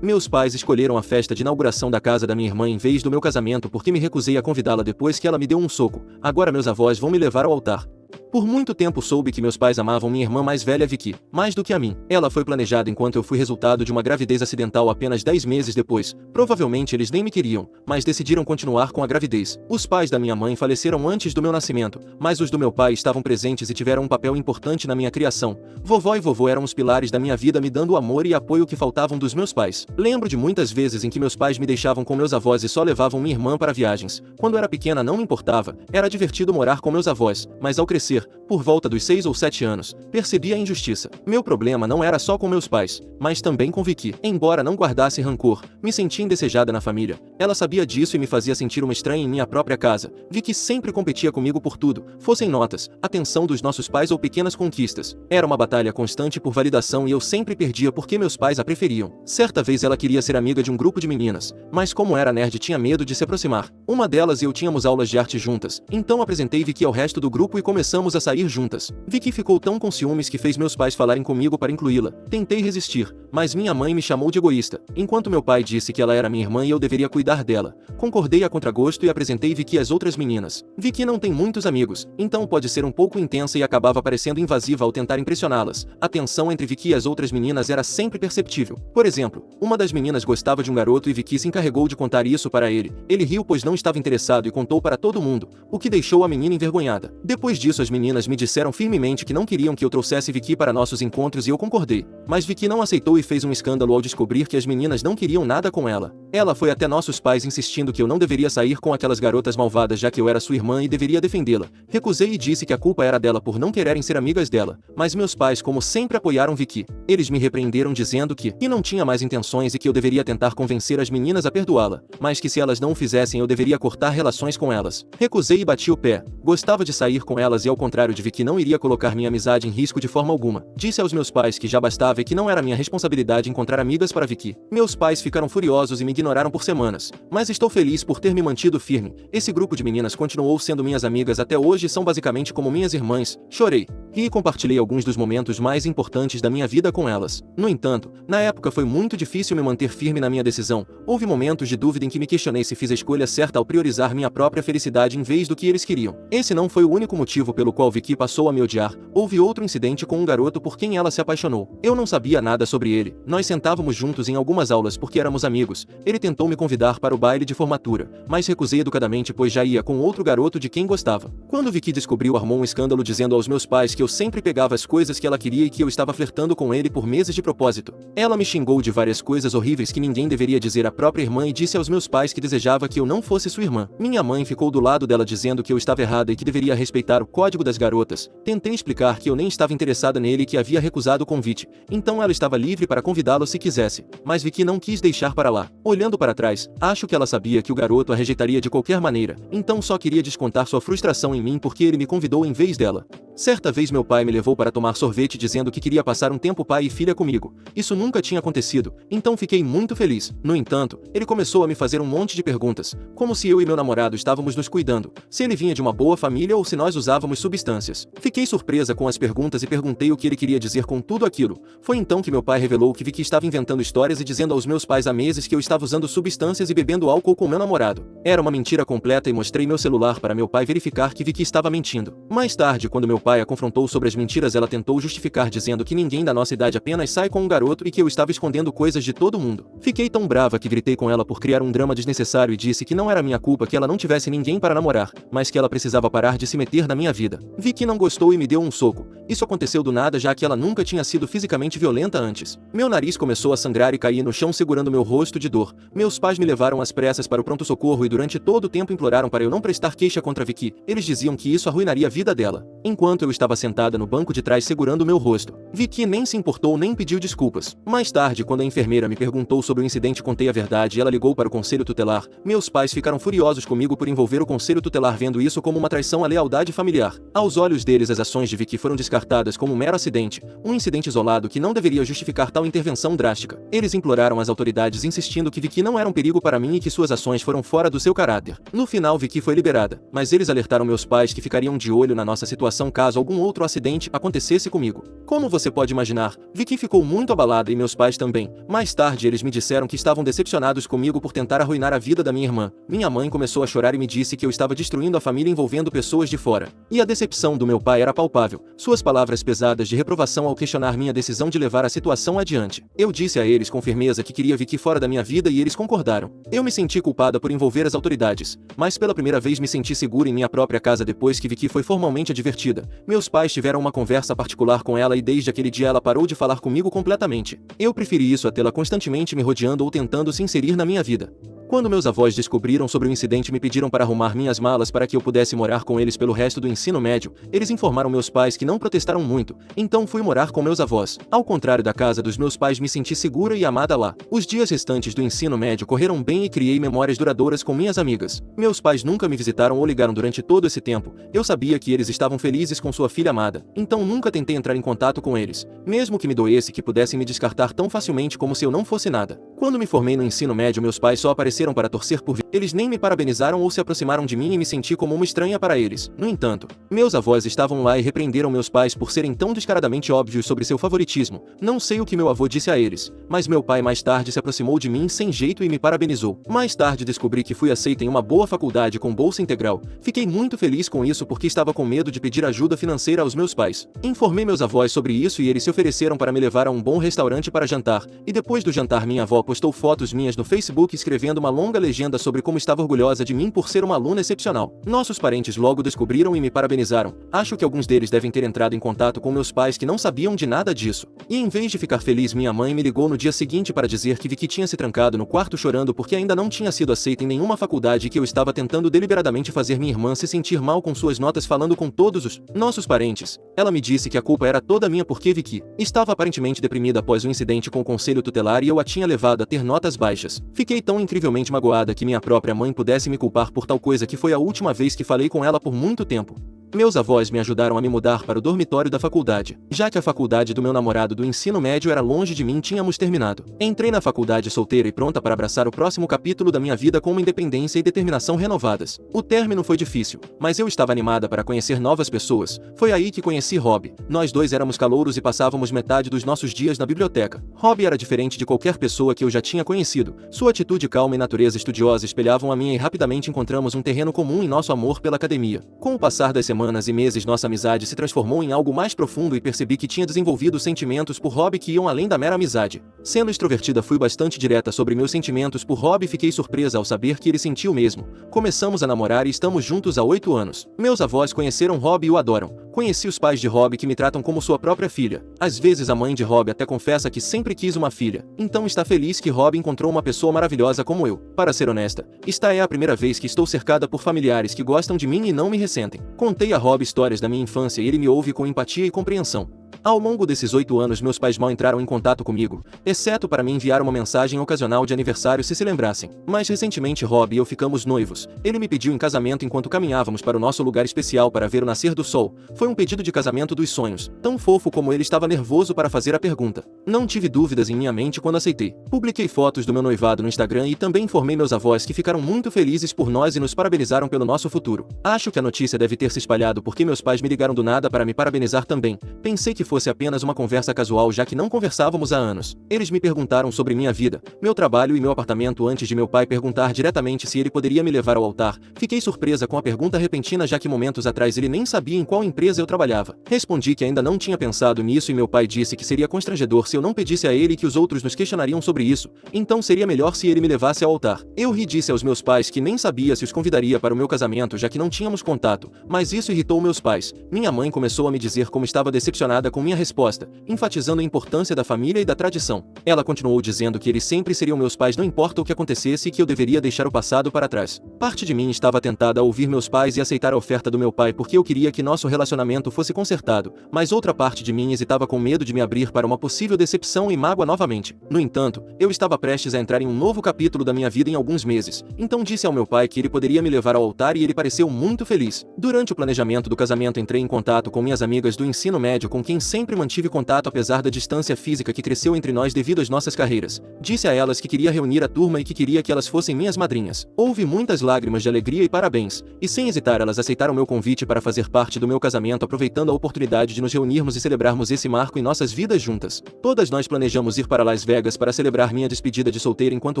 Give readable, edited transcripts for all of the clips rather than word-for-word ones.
Meus pais escolheram a festa de inauguração da casa da minha irmã em vez do meu casamento porque me recusei a convidá-la depois que ela me deu um soco. Agora meus avós vão me levar ao altar. Por muito tempo soube que meus pais amavam minha irmã mais velha Vicky, mais do que a mim. Ela foi planejada enquanto eu fui resultado de uma gravidez acidental apenas 10 meses depois. Provavelmente eles nem me queriam, mas decidiram continuar com a gravidez. Os pais da minha mãe faleceram antes do meu nascimento, mas os do meu pai estavam presentes e tiveram um papel importante na minha criação. Vovó e vovô eram os pilares da minha vida, me dando o amor e apoio que faltavam dos meus pais. Lembro de muitas vezes em que meus pais me deixavam com meus avós e só levavam minha irmã para viagens. Quando era pequena não me importava, era divertido morar com meus avós, mas ao crescer, por volta dos 6 ou 7 anos, percebi a injustiça. Meu problema não era só com meus pais, mas também com Vicky. Embora não guardasse rancor, me sentia indesejada na família. Ela sabia disso e me fazia sentir uma estranha em minha própria casa. Vicky sempre competia comigo por tudo, fossem notas, atenção dos nossos pais ou pequenas conquistas. Era uma batalha constante por validação e eu sempre perdia porque meus pais a preferiam. Certa vez ela queria ser amiga de um grupo de meninas, mas como era nerd tinha medo de se aproximar. Uma delas e eu tínhamos aulas de arte juntas, então apresentei Vicky ao resto do grupo e começamos a sair juntas. Vicky ficou tão com ciúmes que fez meus pais falarem comigo para incluí-la. Tentei resistir, mas minha mãe me chamou de egoísta, enquanto meu pai disse que ela era minha irmã e eu deveria cuidar dela. Concordei a contragosto e apresentei Vicky às outras meninas. Vicky não tem muitos amigos, então pode ser um pouco intensa e acabava parecendo invasiva ao tentar impressioná-las. A tensão entre Vicky e as outras meninas era sempre perceptível. Por exemplo, uma das meninas gostava de um garoto e Vicky se encarregou de contar isso para ele. Ele riu pois não estava interessado e contou para todo mundo, o que deixou a menina envergonhada. Depois disso as meninas me disseram firmemente que não queriam que eu trouxesse Vicky para nossos encontros e eu concordei. Mas Vicky não aceitou e fez um escândalo ao descobrir que as meninas não queriam nada com ela. Ela foi até nossos pais insistindo que eu não deveria sair com aquelas garotas malvadas já que eu era sua irmã e deveria defendê-la. Recusei e disse que a culpa era dela por não quererem ser amigas dela. Mas meus pais como sempre apoiaram Vicky. Eles me repreenderam dizendo que não tinha mais intenções e que eu deveria tentar convencer as meninas a perdoá-la, mas que se elas não o fizessem eu deveria cortar relações com elas. Recusei e bati o pé. Gostava de sair com elas e ao contrário de Vicky não iria colocar minha amizade em risco de forma alguma. Disse aos meus pais que já bastava e que não era minha responsabilidade encontrar amigas para Vicky. Meus pais ficaram furiosos e me ignoraram por semanas. Mas estou feliz por ter me mantido firme. Esse grupo de meninas continuou sendo minhas amigas até hoje e são basicamente como minhas irmãs. Chorei, ri e compartilhei alguns dos momentos mais importantes da minha vida com elas. No entanto, na época foi muito difícil me manter firme na minha decisão. Houve momentos de dúvida em que me questionei se fiz a escolha certa ao priorizar minha própria felicidade em vez do que eles queriam. Esse não foi o único motivo pelo qual Vicky passou a me odiar. Houve outro incidente com um garoto por quem ela se apaixonou. Eu não sabia nada sobre ele. Nós sentávamos juntos em algumas aulas porque éramos amigos. Ele tentou me convidar para o baile de formatura, mas recusei educadamente pois já ia com outro garoto de quem gostava. Quando Vicky descobriu, armou um escândalo dizendo aos meus pais que eu sempre pegava as coisas que ela queria e que eu estava flertando com ele por meses de propósito. Ela me xingou de várias coisas horríveis que ninguém deveria dizer à própria irmã e disse aos meus pais que desejava que eu não fosse sua irmã. Minha mãe ficou do lado dela dizendo que eu estava errada e que deveria respeitar o código das garotas. Tentei explicar que eu nem estava interessada nele e que havia recusado o convite, então ela estava livre para convidá-lo se quisesse, mas Vicky não quis deixar para lá. Olhando para trás, acho que ela sabia que o garoto a rejeitaria de qualquer maneira, então só queria descontar sua frustração em mim porque ele me convidou em vez dela. Certa vez meu pai me levou para tomar sorvete dizendo que queria passar um tempo pai e filha comigo. Isso nunca tinha acontecido, então fiquei muito feliz. No entanto, ele começou a me fazer um monte de perguntas, como se eu e meu namorado estávamos nos cuidando, se ele vinha de uma boa família ou se nós usávamos substâncias. Fiquei surpresa com as perguntas e perguntei o que ele queria dizer com tudo aquilo. Foi então que meu pai revelou que Vicky estava inventando histórias e dizendo aos meus pais há meses que eu estava usando substâncias e bebendo álcool com meu namorado. Era uma mentira completa e mostrei meu celular para meu pai verificar que Vicky estava mentindo. Mais tarde, quando meu pai a confrontou sobre as mentiras, ela tentou justificar dizendo que ninguém da nossa idade apenas sai com um garoto e que eu estava escondendo coisas de todo mundo. Fiquei tão brava que gritei com ela por criar um drama desnecessário e disse que não era minha culpa que ela não tivesse ninguém para namorar, mas que ela precisava parar de se meter na minha vida. Vicky não gostou e me deu um soco. Isso aconteceu do nada já que ela nunca tinha sido fisicamente violenta antes. Meu nariz começou a sangrar e caí no chão segurando meu rosto de dor. Meus pais me levaram às pressas para o pronto-socorro e durante todo o tempo imploraram para eu não prestar queixa contra Vicky. Eles diziam que isso arruinaria a vida dela. Enquanto eu estava sentada no banco de trás segurando meu rosto, Vicky nem se importou nem pediu desculpas. Mais tarde, quando a enfermeira me perguntou sobre o incidente, contei a verdade e ela ligou para o conselho tutelar. Meus pais ficaram furiosos comigo por envolver o conselho tutelar vendo isso como uma traição à lealdade familiar. Aos olhos deles, as ações de Vicky foram descartadas como um mero acidente, um incidente isolado que não deveria justificar tal intervenção drástica. Eles imploraram às autoridades insistindo que Vicky não era um perigo para mim e que suas ações foram fora do seu caráter. No final, Vicky foi liberada, mas eles alertaram meus pais que ficariam de olho na nossa situação caso algum outro acidente acontecesse comigo. Como você pode imaginar, Vicky ficou muito abalada e meus pais também. Mais tarde, eles me disseram que estavam decepcionados comigo por tentar arruinar a vida da minha irmã. Minha mãe começou a chorar e me disse que eu estava destruindo a família envolvendo pessoas de fora. E a decepção do meu pai era palpável. Suas palavras pesadas de reprovação ao questionar minha decisão de levar a situação adiante. Eu disse a eles com firmeza que queria Vicky fora da minha vida e eles concordaram. Eu me senti culpada por envolver as autoridades, mas pela primeira vez me senti segura em minha própria casa depois que Vicky foi formalmente advertida. Meus pais tiveram uma conversa particular com ela e desde aquele dia ela parou de falar comigo completamente. Eu preferi isso a tê-la constantemente me rodeando ou tentando se inserir na minha vida. Quando meus avós descobriram sobre o incidente e me pediram para arrumar minhas malas para que eu pudesse morar com eles pelo resto do ensino médio, eles informaram meus pais que não protestaram muito, então fui morar com meus avós. Ao contrário da casa dos meus pais, me senti segura e amada lá. Os dias restantes do ensino médio correram bem e criei memórias duradouras com minhas amigas. Meus pais nunca me visitaram ou ligaram durante todo esse tempo. Eu sabia que eles estavam felizes com sua filha amada, então nunca tentei entrar em contato com eles, mesmo que me doesse que pudessem me descartar tão facilmente como se eu não fosse nada. Quando me formei no ensino médio, meus pais só apareceram para torcer por mim. Eles nem me parabenizaram ou se aproximaram de mim e me senti como uma estranha para eles. No entanto, meus avós estavam lá e repreenderam meus pais por serem tão descaradamente óbvios sobre seu favoritismo. Não sei o que meu avô disse a eles, mas meu pai mais tarde se aproximou de mim sem jeito e me parabenizou. Mais tarde descobri que fui aceita em uma boa faculdade com bolsa integral. Fiquei muito feliz com isso porque estava com medo de pedir ajuda financeira aos meus pais. Informei meus avós sobre isso e eles se ofereceram para me levar a um bom restaurante para jantar, e depois do jantar minha avó postou fotos minhas no Facebook escrevendo uma longa legenda sobre como estava orgulhosa de mim por ser uma aluna excepcional. Nossos parentes logo descobriram e me parabenizaram. Acho que alguns deles devem ter entrado em contato com meus pais que não sabiam de nada disso. E em vez de ficar feliz, minha mãe me ligou no dia seguinte para dizer que Vicky tinha se trancado no quarto chorando porque ainda não tinha sido aceita em nenhuma faculdade e que eu estava tentando deliberadamente fazer minha irmã se sentir mal com suas notas falando com todos os nossos parentes. Ela me disse que a culpa era toda minha porque Vicky estava aparentemente deprimida após o incidente com o conselho tutelar e eu a tinha levado a ter notas baixas. Fiquei tão incrivelmente magoada que minha própria mãe pudesse me culpar por tal coisa que foi a última vez que falei com ela por muito tempo. Meus avós me ajudaram a me mudar para o dormitório da faculdade, já que a faculdade do meu namorado do ensino médio era longe de mim, tínhamos terminado. Entrei na faculdade solteira e pronta para abraçar o próximo capítulo da minha vida com uma independência e determinação renovadas. O término foi difícil, mas eu estava animada para conhecer novas pessoas. Foi aí que conheci Rob. Nós dois éramos calouros e passávamos metade dos nossos dias na biblioteca. Rob era diferente de qualquer pessoa que eu já tinha conhecido. Sua atitude calma e natureza estudiosa espelhavam a minha e rapidamente encontramos um terreno comum em nosso amor pela academia. Com o passar das semanas e meses, nossa amizade se transformou em algo mais profundo e percebi que tinha desenvolvido sentimentos por Rob que iam além da mera amizade. Sendo extrovertida, fui bastante direta sobre meus sentimentos por Rob e fiquei surpresa ao saber que ele sentiu o mesmo. Começamos a namorar e estamos juntos há 8 anos. Meus avós conheceram Rob e o adoram. Conheci os pais de Rob que me tratam como sua própria filha. Às vezes a mãe de Rob até confessa que sempre quis uma filha. Então está feliz que Rob encontrou uma pessoa maravilhosa como eu. Para ser honesta, esta é a primeira vez que estou cercada por familiares que gostam de mim e não me ressentem. Contei a Rob histórias da minha infância e ele me ouve com empatia e compreensão. Ao longo desses 8 anos, meus pais mal entraram em contato comigo, exceto para me enviar uma mensagem ocasional de aniversário se lembrassem. Mas recentemente Rob e eu ficamos noivos. Ele me pediu em casamento enquanto caminhávamos para o nosso lugar especial para ver o nascer do sol. Foi um pedido de casamento dos sonhos, tão fofo como ele estava nervoso para fazer a pergunta. Não tive dúvidas em minha mente quando aceitei. Publiquei fotos do meu noivado no Instagram e também informei meus avós que ficaram muito felizes por nós e nos parabenizaram pelo nosso futuro. Acho que a notícia deve ter se espalhado porque meus pais me ligaram do nada para me parabenizar também. Pensei que fosse apenas uma conversa casual, já que não conversávamos há anos. Eles me perguntaram sobre minha vida, meu trabalho e meu apartamento antes de meu pai perguntar diretamente se ele poderia me levar ao altar. Fiquei surpresa com a pergunta repentina, já que momentos atrás ele nem sabia em qual empresa eu trabalhava. Respondi que ainda não tinha pensado nisso e meu pai disse que seria constrangedor se eu não pedisse a ele e que os outros nos questionariam sobre isso, então seria melhor se ele me levasse ao altar. Eu ri e disse aos meus pais que nem sabia se os convidaria para o meu casamento, já que não tínhamos contato, mas isso irritou meus pais. Minha mãe começou a me dizer como estava decepcionada com minha resposta, enfatizando a importância da família e da tradição. Ela continuou dizendo que eles sempre seriam meus pais não importa o que acontecesse e que eu deveria deixar o passado para trás. Parte de mim estava tentada a ouvir meus pais e aceitar a oferta do meu pai porque eu queria que nosso relacionamento fosse consertado, mas outra parte de mim hesitava com medo de me abrir para uma possível decepção e mágoa novamente. No entanto, eu estava prestes a entrar em um novo capítulo da minha vida em alguns meses, então disse ao meu pai que ele poderia me levar ao altar e ele pareceu muito feliz. Durante o planejamento do casamento entrei em contato com minhas amigas do ensino médio com quem sempre mantive contato apesar da distância física que cresceu entre nós devido às nossas carreiras. Disse a elas que queria reunir a turma e que queria que elas fossem minhas madrinhas. Houve muitas lágrimas de alegria e parabéns, e sem hesitar elas aceitaram meu convite para fazer parte do meu casamento, aproveitando a oportunidade de nos reunirmos e celebrarmos esse marco em nossas vidas juntas. Todas nós planejamos ir para Las Vegas para celebrar minha despedida de solteira, enquanto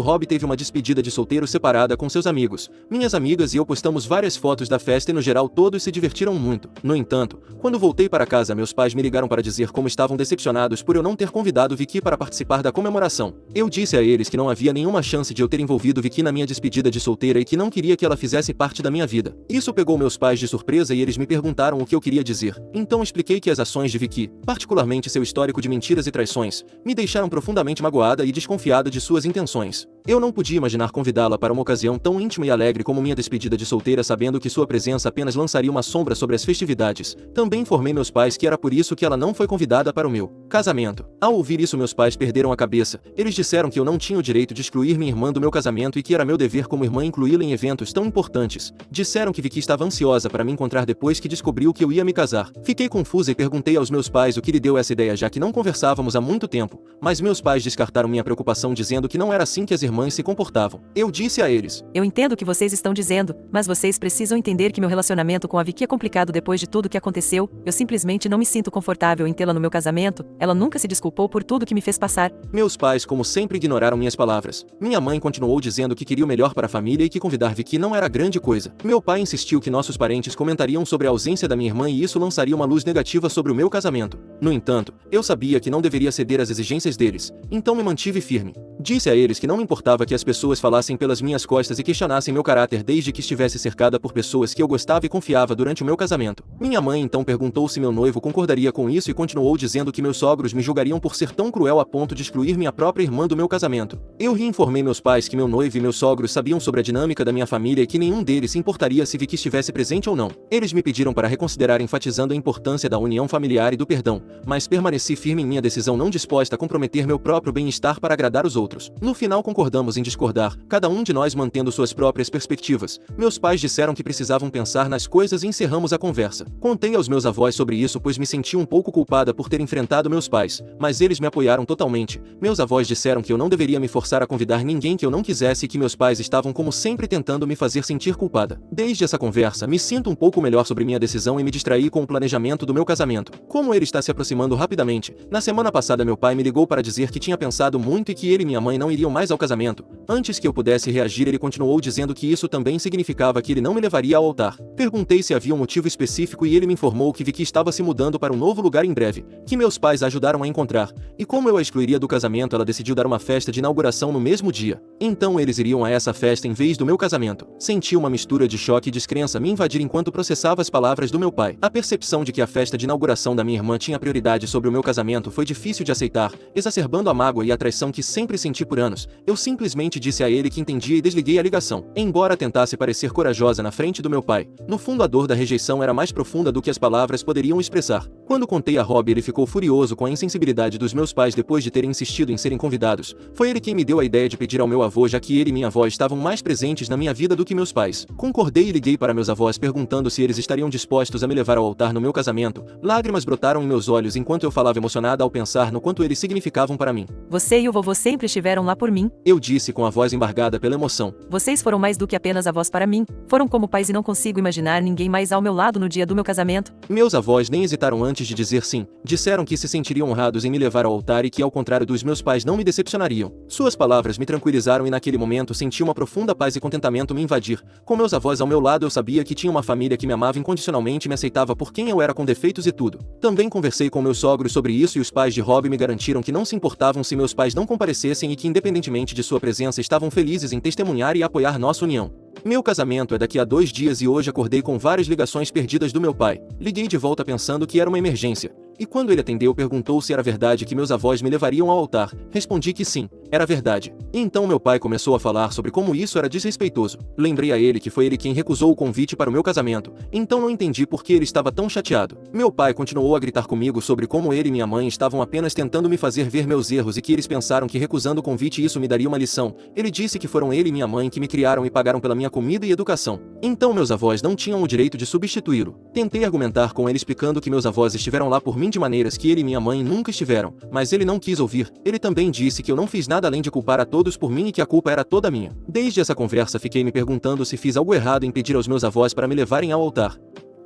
Rob teve uma despedida de solteiro separada com seus amigos. Minhas amigas e eu postamos várias fotos da festa e no geral todos se divertiram muito. No entanto, quando voltei para casa, meus pais me ligaram para dizer como estavam decepcionados por eu não ter convidado Vicky para participar da comemoração. Eu disse a eles que não havia nenhuma chance de eu ter envolvido Vicky na minha despedida de solteira e que não queria que ela fizesse parte da minha vida. Isso pegou meus pais de surpresa e eles me perguntaram o que eu queria dizer. Então expliquei que as ações de Vicky, particularmente seu histórico de mentiras e traições, me deixaram profundamente magoada e desconfiada de suas intenções. Eu não podia imaginar convidá-la para uma ocasião tão íntima e alegre como minha despedida de solteira, sabendo que sua presença apenas lançaria uma sombra sobre as festividades. Também informei meus pais que era por isso que ela não foi convidada para o meu casamento. Ao ouvir isso, meus pais perderam a cabeça. Eles disseram que eu não tinha o direito de excluir minha irmã do meu casamento e que era meu dever como irmã incluí-la em eventos tão importantes. Disseram que Vicky estava ansiosa para me encontrar depois que descobriu que eu ia me casar. Fiquei confusa e perguntei aos meus pais o que lhe deu essa ideia, já que não conversávamos há muito tempo, mas meus pais descartaram minha preocupação dizendo que não era assim que as irmãs se comportavam. Eu disse a eles: eu entendo o que vocês estão dizendo, mas vocês precisam entender que meu relacionamento com a Vicky é complicado depois de tudo o que aconteceu. Eu simplesmente não me sinto confortável em tê-la no meu casamento. Ela nunca se desculpou por tudo que me fez passar. Meus pais, como sempre, ignoraram minhas palavras. Minha mãe continuou dizendo que queria o melhor para a família e que convidar Vicky não era grande coisa. Meu pai insistiu que nossos parentes comentariam sobre a ausência da minha irmã e isso lançaria uma luz negativa sobre o meu casamento. No entanto, eu sabia que não deveria ceder às exigências deles, então me mantive firme. Disse a eles que não me importava que as pessoas falassem pelas minhas costas e questionassem meu caráter desde que estivesse cercada por pessoas que eu gostava e confiava durante o meu casamento. Minha mãe então perguntou se meu noivo concordaria com isso e continuou dizendo que meus sogros me julgariam por ser tão cruel a ponto de excluir minha própria irmã do meu casamento. Eu reinformei meus pais que meu noivo e meus sogros sabiam sobre a dinâmica da minha família e que nenhum deles se importaria se Vicky estivesse presente ou não. Eles me pediram para reconsiderar, enfatizando a importância da união familiar e do perdão, mas permaneci firme em minha decisão, não disposta a comprometer meu próprio bem-estar para agradar os outros. No final concordamos em discordar, cada um de nós mantendo suas próprias perspectivas. Meus pais disseram que precisavam pensar nas coisas e encerramos a conversa. Contei aos meus avós sobre isso, pois me senti um pouco culpada por ter enfrentado meus pais, mas eles me apoiaram totalmente. Meus avós disseram que eu não deveria me forçar a convidar ninguém que eu não quisesse e que meus pais estavam como sempre tentando me fazer sentir culpada. Desde essa conversa, me sinto um pouco melhor sobre minha decisão e me distraí com o planejamento do meu casamento. Como ele está se aproximando rapidamente, na semana passada meu pai me ligou para dizer que tinha pensado muito e que ele e minha mãe não iriam mais ao casamento. Antes que eu pudesse reagir, ele continuou dizendo que isso também significava que ele não me levaria ao altar. Perguntei se havia um motivo específico e ele me informou que Vicky estava se mudando para um novo lugar em breve, que meus pais ajudaram a encontrar, e como eu a excluiria do casamento, ela decidiu dar uma festa de inauguração no mesmo dia. Então eles iriam a essa festa em vez do meu casamento. Senti uma mistura de choque e descrença me invadir enquanto processava as palavras do meu pai. A percepção de que a festa de inauguração da minha irmã tinha prioridade sobre o meu casamento foi difícil de aceitar, exacerbando a mágoa e a traição que sempre senti por anos. Eu simplesmente disse a ele que entendia e desliguei a ligação. Embora tentasse parecer corajosa na frente do meu pai, no fundo a dor da rejeição era mais profunda do que as palavras poderiam expressar. Quando contei a Rob, ele ficou furioso com a insensibilidade dos meus pais depois de terem insistido em serem convidados. Foi ele quem me deu a ideia de pedir ao meu avô, já que ele e minha avó estavam mais presentes na minha vida do que meus pais. Concordei e liguei para meus avós perguntando se eles estariam dispostos a me levar ao altar no meu casamento. Lágrimas brotaram em meus olhos enquanto eu falava emocionada ao pensar no quanto eles significavam para mim. Você e o vovô sempre estiveram lá por mim. Eu disse com a voz embargada pela emoção. Vocês foram mais do que apenas avós para mim. Foram como pais e não consigo imaginar ninguém mais ao meu lado no dia do meu casamento. Meus avós nem hesitaram antes de dizer sim. Disseram que se sentiriam honrados em me levar ao altar e que, ao contrário dos meus pais, não me decepcionariam. Suas palavras me tranquilizaram e naquele momento senti uma profunda paz e contentamento me invadir. Com meus avós ao meu lado, eu sabia que tinha uma família que me amava incondicionalmente e me aceitava por quem eu era, com defeitos e tudo. Também conversei com meus sogros sobre isso e os pais de Rob me garantiram que não se importavam se meus pais não comparecessem e que, independentemente de sua presença, estavam felizes em testemunhar e apoiar nossa união. Meu casamento é daqui a 2 dias e hoje acordei com várias ligações perdidas do meu pai. Liguei de volta pensando que era uma emergência. E quando ele atendeu, perguntou se era verdade que meus avós me levariam ao altar. Respondi que sim, era verdade. E então meu pai começou a falar sobre como isso era desrespeitoso. Lembrei a ele que foi ele quem recusou o convite para o meu casamento. Então não entendi por que ele estava tão chateado. Meu pai continuou a gritar comigo sobre como ele e minha mãe estavam apenas tentando me fazer ver meus erros e que eles pensaram que recusando o convite isso me daria uma lição. Ele disse que foram ele e minha mãe que me criaram e pagaram pela minha comida e educação. Então meus avós não tinham o direito de substituí-lo. Tentei argumentar com ele explicando que meus avós estiveram lá por mim mim de maneiras que ele e minha mãe nunca estiveram, mas ele não quis ouvir. Ele também disse que eu não fiz nada além de culpar a todos por mim e que a culpa era toda minha. Desde essa conversa fiquei me perguntando se fiz algo errado em pedir aos meus avós para me levarem ao altar.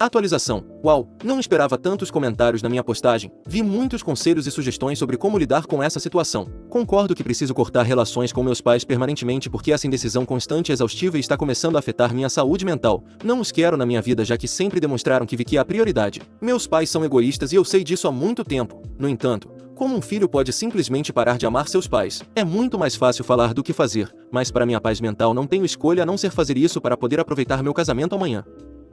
Atualização. Uau, não esperava tantos comentários na minha postagem. Vi muitos conselhos e sugestões sobre como lidar com essa situação. Concordo que preciso cortar relações com meus pais permanentemente porque essa indecisão constante e exaustiva está começando a afetar minha saúde mental. Não os quero na minha vida já que sempre demonstraram que Vicky é a prioridade. Meus pais são egoístas e eu sei disso há muito tempo. No entanto, como um filho pode simplesmente parar de amar seus pais? É muito mais fácil falar do que fazer, mas para minha paz mental não tenho escolha a não ser fazer isso para poder aproveitar meu casamento amanhã.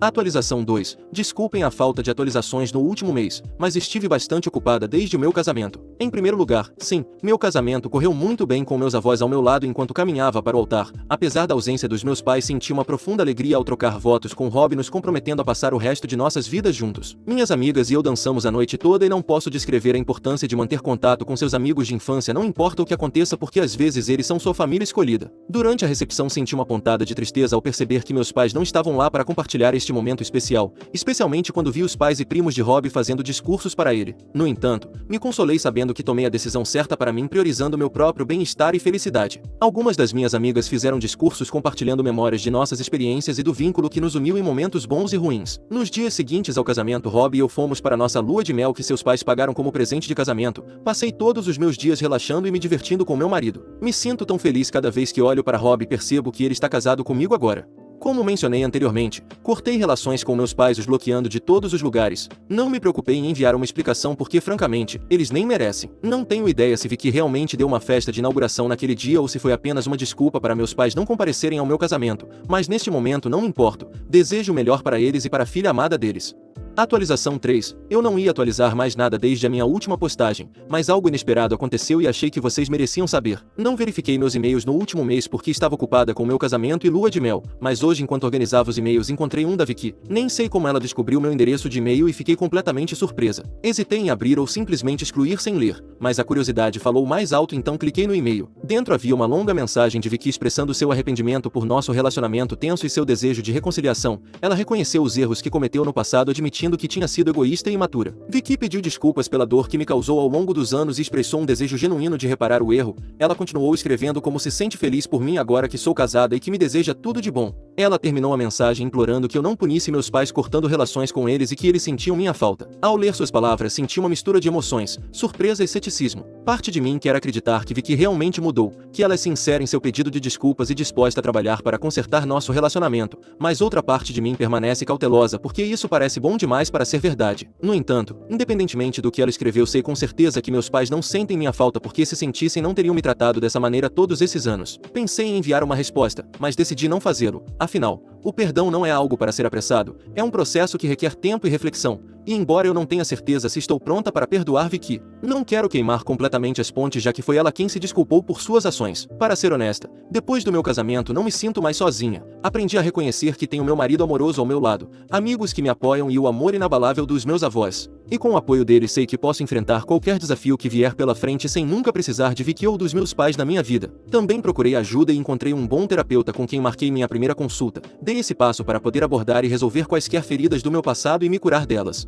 Atualização 2. Desculpem a falta de atualizações no último mês, mas estive bastante ocupada desde o meu casamento. Em primeiro lugar, sim, meu casamento correu muito bem com meus avós ao meu lado enquanto caminhava para o altar. Apesar da ausência dos meus pais, senti uma profunda alegria ao trocar votos com Rob, nos comprometendo a passar o resto de nossas vidas juntos. Minhas amigas e eu dançamos a noite toda e não posso descrever a importância de manter contato com seus amigos de infância, não importa o que aconteça, porque às vezes eles são sua família escolhida. Durante a recepção senti uma pontada de tristeza ao perceber que meus pais não estavam lá para compartilhar este momento especial, especialmente quando vi os pais e primos de Rob fazendo discursos para ele. No entanto, me consolei sabendo que tomei a decisão certa para mim, priorizando meu próprio bem-estar e felicidade. Algumas das minhas amigas fizeram discursos compartilhando memórias de nossas experiências e do vínculo que nos uniu em momentos bons e ruins. Nos dias seguintes ao casamento, Rob e eu fomos para nossa lua de mel que seus pais pagaram como presente de casamento. Passei todos os meus dias relaxando e me divertindo com meu marido. Me sinto tão feliz cada vez que olho para Rob e percebo que ele está casado comigo agora. Como mencionei anteriormente, cortei relações com meus pais, os bloqueando de todos os lugares. Não me preocupei em enviar uma explicação porque, francamente, eles nem merecem. Não tenho ideia se Vicky realmente deu uma festa de inauguração naquele dia ou se foi apenas uma desculpa para meus pais não comparecerem ao meu casamento, mas neste momento não me importo. Desejo o melhor para eles e para a filha amada deles. Atualização 3. Eu não ia atualizar mais nada desde a minha última postagem, mas algo inesperado aconteceu e achei que vocês mereciam saber. Não verifiquei meus e-mails no último mês porque estava ocupada com meu casamento e lua de mel, mas hoje, enquanto organizava os e-mails, encontrei um da Vicky. Nem sei como ela descobriu meu endereço de e-mail e fiquei completamente surpresa. Hesitei em abrir ou simplesmente excluir sem ler, mas a curiosidade falou mais alto, então cliquei no e-mail. Dentro havia uma longa mensagem de Vicky expressando seu arrependimento por nosso relacionamento tenso e seu desejo de reconciliação. Ela reconheceu os erros que cometeu no passado, admitindo que tinha sido egoísta e imatura. Vicky pediu desculpas pela dor que me causou ao longo dos anos e expressou um desejo genuíno de reparar o erro. Ela continuou escrevendo como se sente feliz por mim agora que sou casada e que me deseja tudo de bom. Ela terminou a mensagem implorando que eu não punisse meus pais cortando relações com eles e que eles sentiam minha falta. Ao ler suas palavras, senti uma mistura de emoções, surpresa e ceticismo. Parte de mim quer acreditar que Vicky realmente mudou, que ela é sincera em seu pedido de desculpas e disposta a trabalhar para consertar nosso relacionamento, mas outra parte de mim permanece cautelosa porque isso parece bom demais para ser verdade. No entanto, independentemente do que ela escreveu, sei com certeza que meus pais não sentem minha falta, porque se sentissem não teriam me tratado dessa maneira todos esses anos. Pensei em enviar uma resposta, mas decidi não fazê-lo. Afinal, o perdão não é algo para ser apressado, é um processo que requer tempo e reflexão. E embora eu não tenha certeza se estou pronta para perdoar Vicky, não quero queimar completamente as pontes, já que foi ela quem se desculpou por suas ações. Para ser honesta, depois do meu casamento não me sinto mais sozinha. Aprendi a reconhecer que tenho meu marido amoroso ao meu lado, amigos que me apoiam e o amor inabalável dos meus avós. E com o apoio deles sei que posso enfrentar qualquer desafio que vier pela frente sem nunca precisar de Vicky ou dos meus pais na minha vida. Também procurei ajuda e encontrei um bom terapeuta com quem marquei minha primeira consulta. Dei esse passo para poder abordar e resolver quaisquer feridas do meu passado e me curar delas.